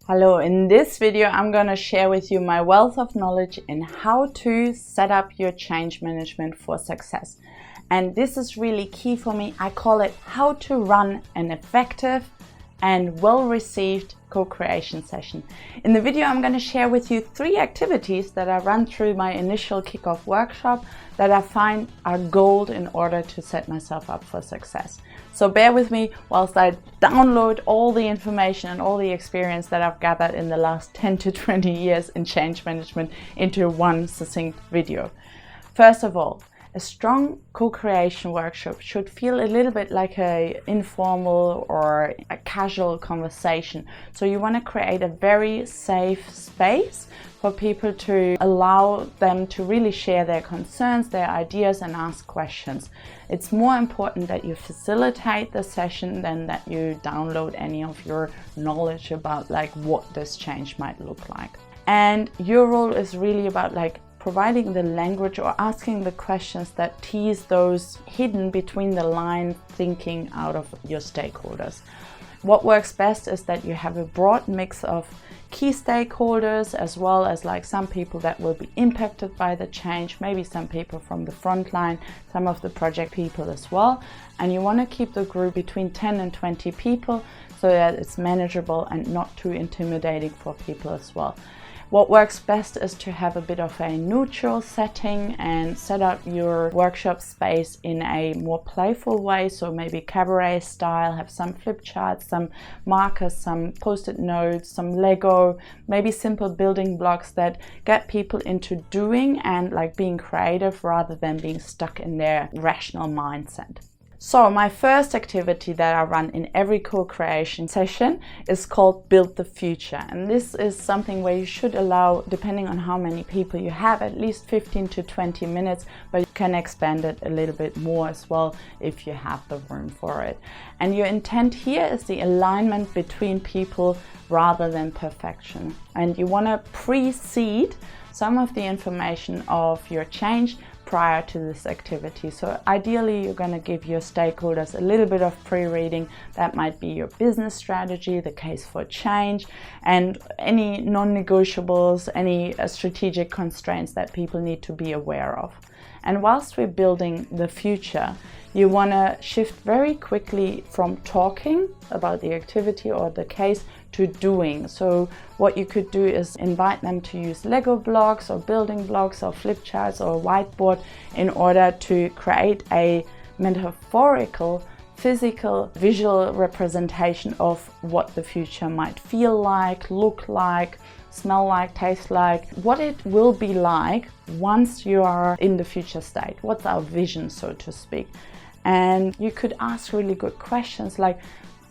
Hello, in this video I'm going to share with you my wealth of knowledge in how to set up your change management for success. And this is really key for me. I call it how to run an effective and well-received co-creation session. In the video I'm going to share with you 3 activities that I run through my initial kickoff workshop that I find are gold in order to set myself up for success. So bear with me whilst I download all the information and all the experience that I've gathered in the last 10 to 20 years in change management into one succinct video. First of all, a strong co-creation workshop should feel a little bit like an informal or a casual conversation. So you want to create a very safe space for people to allow them to really share their concerns, their ideas, and ask questions. It's more important that you facilitate the session than that you download any of your knowledge about what this change might look like. And your role is really about providing the language or asking the questions that tease those hidden between the line thinking out of your stakeholders. What works best is that you have a broad mix of key stakeholders as well as some people that will be impacted by the change, maybe some people from the front line, some of the project people as well. And you want to keep the group between 10 and 20 people so that it's manageable and not too intimidating for people as well. What works best is to have a bit of a neutral setting and set up your workshop space in a more playful way. So maybe cabaret style, have some flip charts, some markers, some post-it notes, some Lego, maybe simple building blocks that get people into doing and being creative rather than being stuck in their rational mindset. So my first activity that I run in every co-creation session is called Build the Future. And this is something where you should allow, depending on how many people you have, at least 15 to 20 minutes, but you can expand it a little bit more as well if you have the room for it. And your intent here is the alignment between people rather than perfection. And you want to precede some of the information of your change prior to this activity. So ideally you're going to give your stakeholders a little bit of pre-reading. That might be your business strategy, the case for change, and any non-negotiables, any strategic constraints that people need to be aware of. And whilst we're building the future, you want to shift very quickly from talking about the activity or the case to doing. So what you could do is invite them to use Lego blocks or building blocks or flip charts or a whiteboard in order to create a metaphorical, physical, visual representation of what the future might feel like, look like, smell like, taste like, what it will be like once you are in the future state. What's our vision, so to speak? And you could ask really good questions like,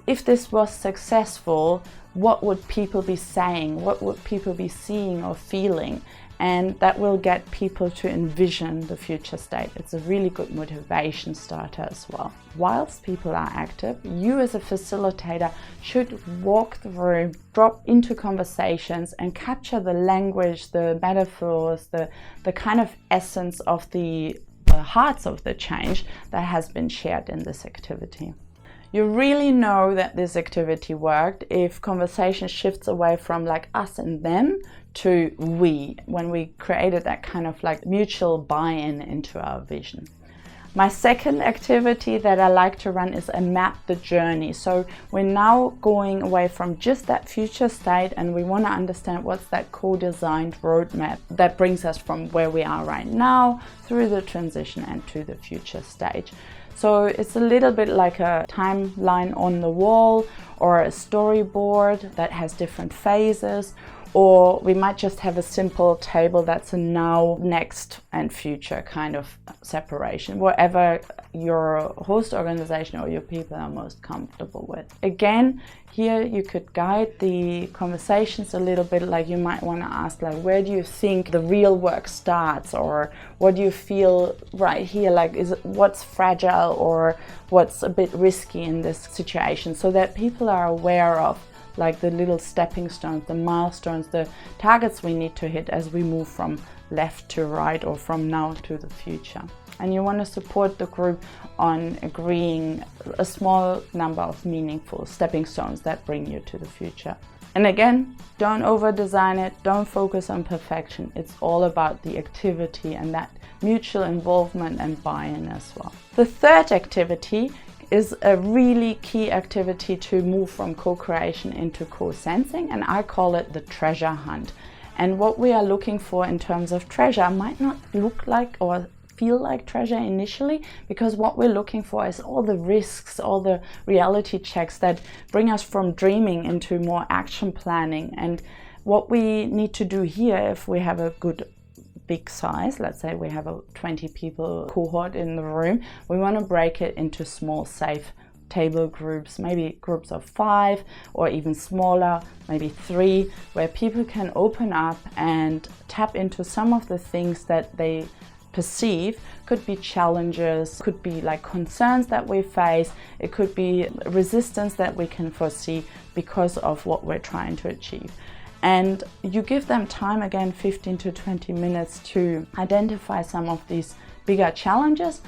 if this was successful, what would people be saying? What would people be seeing or feeling? And that will get people to envision the future state. It's a really good motivation starter as well. Whilst people are active, you as a facilitator should walk the room, drop into conversations and capture the language, the metaphors, the kind of essence of the hearts of the change that has been shared in this activity. You really know that this activity worked if conversation shifts away from us and them to we, when we created that kind of mutual buy-in into our vision. My second activity that I like to run is a map the journey. So we're now going away from just that future state and we want to understand what's that co-designed roadmap that brings us from where we are right now through the transition and to the future stage. So it's a little bit like a timeline on the wall or a storyboard that has different phases, or we might just have a simple table that's a now, next and future kind of separation, wherever your host organization or your people are most comfortable with. Again, here you could guide the conversations a little bit, you might want to ask where do you think the real work starts, or what do you feel right here, is it, what's fragile or what's a bit risky in this situation, so that people are aware of the little stepping stones, the milestones, the targets we need to hit as we move from left to right or from now to the future. and you want to support the group on agreeing a small number of meaningful stepping stones that bring you to the future. And again, don't over-design it, don't focus on perfection. It's all about the activity and that mutual involvement and buy-in as well. The third activity is a really key activity to move from co-creation into co-sensing, and I call it the treasure hunt. And what we are looking for in terms of treasure might not look like or feel like treasure initially, because what we're looking for is all the risks, all the reality checks that bring us from dreaming into more action planning. And what we need to do here, if we have a good big size, let's say we have a 20 people cohort in the room, we want to break it into small safe table groups, maybe groups of 5 or even smaller, maybe 3, where people can open up and tap into some of the things that they perceive. Could be challenges, could be like concerns that we face, it could be resistance that we can foresee because of what we're trying to achieve. And you give them time, again 15 to 20 minutes, to identify some of these bigger challenges.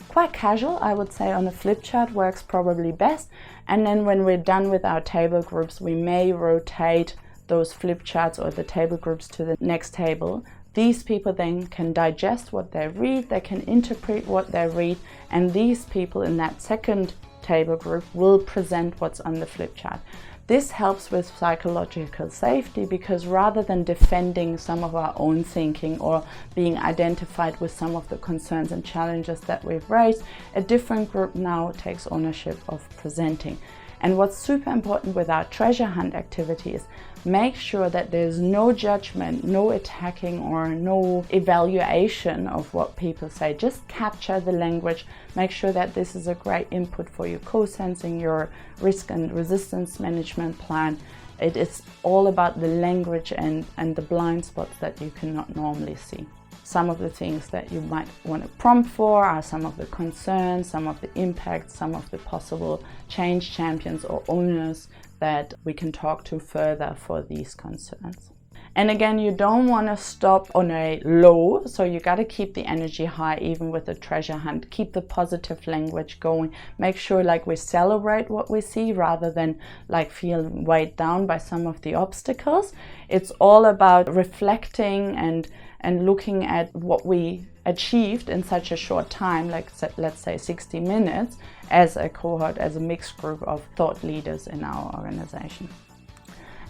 Quite casual, I would say, on a flip chart works probably best. And then when we're done with our table groups, we may rotate those flip charts or the table groups to the next table. These people then can digest what they read, they can interpret what they read, and these people in that second table group will present what's on the flip chart. This helps with psychological safety, because rather than defending some of our own thinking or being identified with some of the concerns and challenges that we've raised, a different group now takes ownership of presenting. And what's super important with our treasure hunt activity is make sure that there's no judgment, no attacking or no evaluation of what people say. Just capture the language. Make sure that this is a great input for your co-sensing, your risk and resistance management plan. It is all about the language and the blind spots that you cannot normally see. Some of the things that you might want to prompt for are some of the concerns, some of the impacts, some of the possible change champions or owners that we can talk to further for these concerns. And again, you don't want to stop on a low, so you got to keep the energy high even with the treasure hunt. Keep the positive language going. Make sure like we celebrate what we see rather than like feel weighed down by some of the obstacles. It's all about reflecting and looking at what we achieved in such a short time, like let's say 60 minutes, as a cohort, as a mixed group of thought leaders in our organization.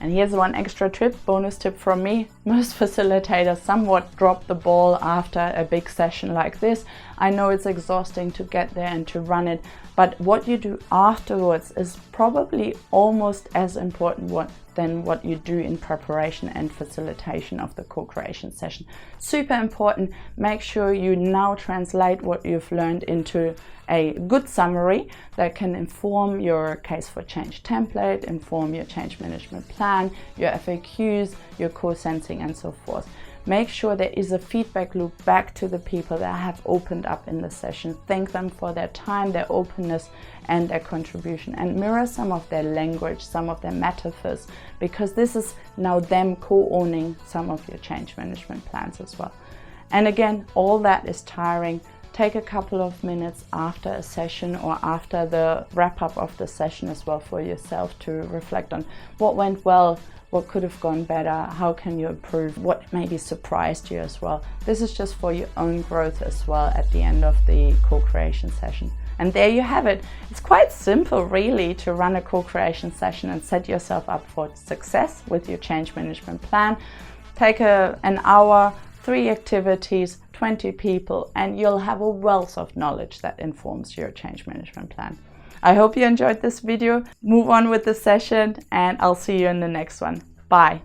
And here's one extra bonus tip from me. Most facilitators somewhat drop the ball after a big session like this. I know it's exhausting to get there and to run it, but what you do afterwards is probably almost as important than what you do in preparation and facilitation of the co-creation session. Super important. Make sure you now translate what you've learned into a good summary that can inform your case for change template, inform your change management plan, your FAQs, your co-sensing, and so forth. Make sure there is a feedback loop back to the people that have opened up in the session. Thank them for their time, their openness, and their contribution, and mirror some of their language, some of their metaphors, because this is now them co-owning some of your change management plans as well. And again, all that is tiring. Take a couple of minutes after a session or after the wrap-up of the session as well for yourself to reflect on what went well, what could have gone better, how can you improve, what maybe surprised you as well. This is just for your own growth as well at the end of the co-creation session. And there you have it. It's quite simple really to run a co-creation session and set yourself up for success with your change management plan. Take an hour, 3 activities, 20 people, and you'll have a wealth of knowledge that informs your change management plan. I hope you enjoyed this video. Move on with the session, and I'll see you in the next one. Bye.